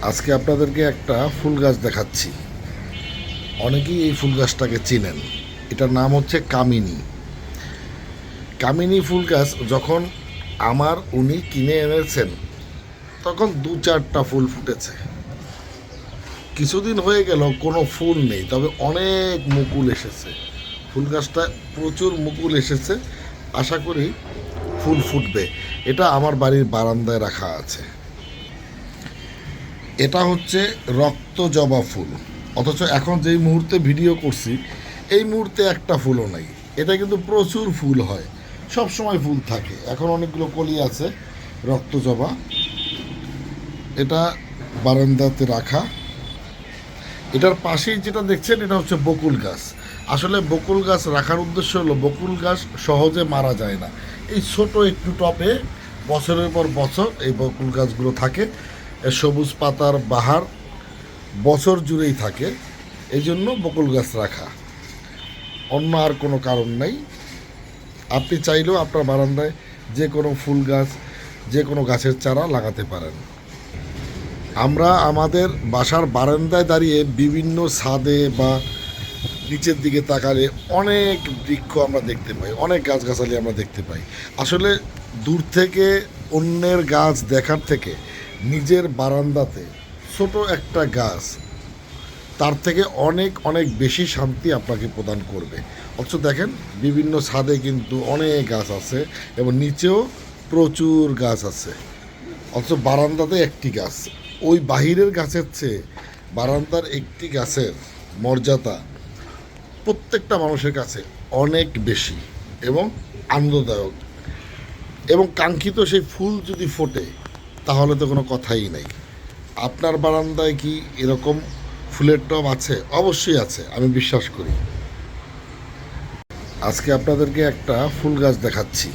আজকে আপনাদেরকে একটা ফুল গাছ দেখাচ্ছি। অনেকেই এই ফুল গাছটাকে চিনেন। এটার নাম হচ্ছে কামিনী। কামিনী ফুল গাছ যখন উনি কিনে এনেছেন তখন 2-4টা ফুল ফুটেছে। কিছুদিন হয়ে গেল কোনো ফুল নেই, তবে অনেক মুকুল এসেছে। ফুল গাছটা প্রচুর মুকুল এসেছে। আশা করি ফুল ফুটবে। এটা আমার বাড়ির বারান্দায় রাখা আছে। এটা হচ্ছে রক্ত জবা ফুল, অথচ এখন যেই মুহূর্তে ভিডিও করছি এই মুহূর্তে একটা ফুলও নাই। এটা কিন্তু প্রচুর ফুল হয়, সব সময় ফুল থাকে। এখন অনেকগুলো কলি আছে রক্ত জবা। এটা বারান্দাতে রাখা। এটার পাশেই যেটা দেখছেন এটা হচ্ছে বকুল গাছ। আসলে বকুল গাছ রাখার উদ্দেশ্য হলো বকুল গাছ সহজে মারা যায় না। এই ছোট একটু টবে বছরের পর বছর এই বকুল গাছগুলো থাকে। এর সবুজ পাতার বাহার বছর জুড়েই থাকে, এই জন্য বকুল গাছ রাখা, অন্য আর কোনো কারণ নেই। আপনি চাইলেও আপনার বারান্দায় যে কোনো ফুল গাছ, যে কোনো গাছের চারা লাগাতে পারেন। আমরা আমাদের বাসার বারান্দায় দাঁড়িয়ে বিভিন্ন ছাদে বা নিচের দিকে তাকালে অনেক বৃক্ষ আমরা দেখতে পাই, অনেক গাছগাছালি আমরা দেখতে পাই। আসলে দূর থেকে অন্যের গাছ দেখার থেকে নিজের বারান্দাতে ছোট একটা গাছ তার থেকে অনেক অনেক বেশি শান্তি আপনাকে প্রদান করবে। অথচ দেখেন বিভিন্ন ছাদে কিন্তু অনেক গাছ আছে এবং নিচেও প্রচুর গাছ আছে, অথচ বারান্দাতে একটি গাছ। ওই বাহিরের গাছের চেয়ে বারান্দার একটি গাছের মর্যাদা প্রত্যেকটা মানুষের কাছে অনেক বেশি এবং আনন্দদায়ক। এবং কাঙ্ক্ষিত সেই ফুল যদি ফোটে তাহলে তো কোনো কথাই নেই। আপনার বারান্দায় কি এরকম ফুলের টব আছে? অবশ্যই আছে, আমি বিশ্বাস করি। আজকে আপনাদেরকে একটা ফুল গাছ দেখাচ্ছি।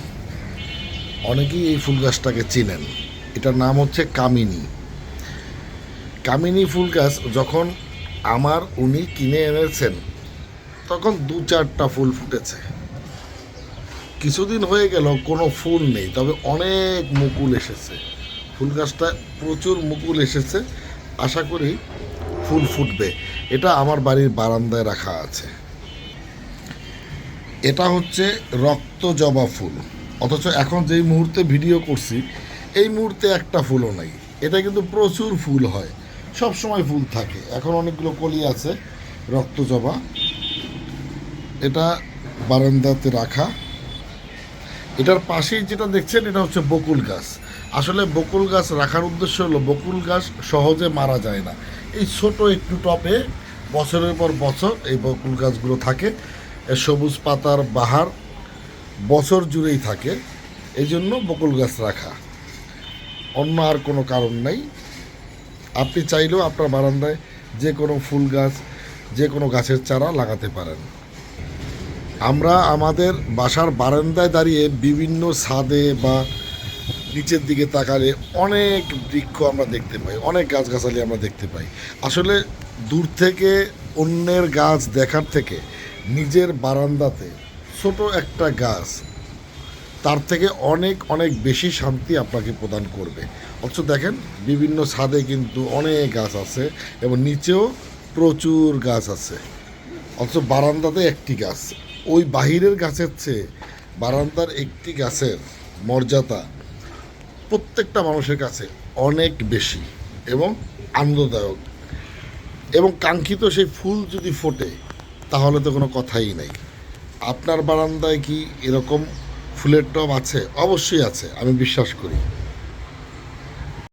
অনেকেই এই ফুল গাছটাকে চিনেন। এটার নাম হচ্ছে কামিনী। কামিনী ফুল গাছ যখন উনি কিনে এনেছেন তখন 2-4টা ফুল ফুটেছে। কিছুদিন হয়ে গেল কোনো ফুল নেই, তবে অনেক মুকুল এসেছে। ফুল গাছটা প্রচুর মুকুল এসেছে। আশা করি ফুল ফুটবে। এটা আমার বাড়ির বারান্দায় রাখা আছে। এটা হচ্ছে রক্ত জবা ফুল, অথচ এখন যেই মুহূর্তে ভিডিও করছি এই মুহূর্তে একটা ফুলও নাই। এটা কিন্তু প্রচুর ফুল হয়, সব সময় ফুল থাকে। এখন অনেকগুলো কলি আছে রক্ত জবা। এটা বারান্দাতে রাখা। এটার পাশেই যেটা দেখছেন এটা হচ্ছে বকুল গাছ। আসলে বকুল গাছ রাখার উদ্দেশ্য হলো বকুল গাছ সহজে মারা যায় না। এই ছোট একটু টবে বছরের পর বছর এই বকুল গাছগুলো থাকে। এর সবুজ পাতার বাহার বছর জুড়েই থাকে, এই জন্য বকুল গাছ রাখা, অন্য আর কোনো কারণ নেই। আপনি চাইলেও আপনার বারান্দায় যে কোনো ফুল গাছ, যে কোনো গাছের চারা লাগাতে পারেন। আমরা আমাদের বাসার বারান্দায় দাঁড়িয়ে বিভিন্ন ছাদে বা নিচের দিকে তাকালে অনেক বৃক্ষ আমরা দেখতে পাই, অনেক গাছগাছালি আমরা দেখতে পাই। আসলে দূর থেকে অন্যের গাছ দেখার থেকে নিজের বারান্দাতে ছোট একটা গাছ তার থেকে অনেক অনেক বেশি শান্তি আপনাকে প্রদান করবে। অথচ দেখেন বিভিন্ন ছাদে কিন্তু অনেক গাছ আছে এবং নিচেও প্রচুর গাছ আছে, অথচ বারান্দাতে একটি গাছ। ওই বাহিরের গাছের চেয়ে বারান্দার একটি গাছের মর্যাদা প্রত্যেকটা মানুষের কাছে অনেক বেশি এবং আনন্দদায়ক। এবং কাঙ্ক্ষিত সেই ফুল যদি ফোটে তাহলে তো কোনো কথাই নেই। আপনার বারান্দায় কি এরকম ফুলের টব আছে? অবশ্যই আছে, আমি বিশ্বাস করি।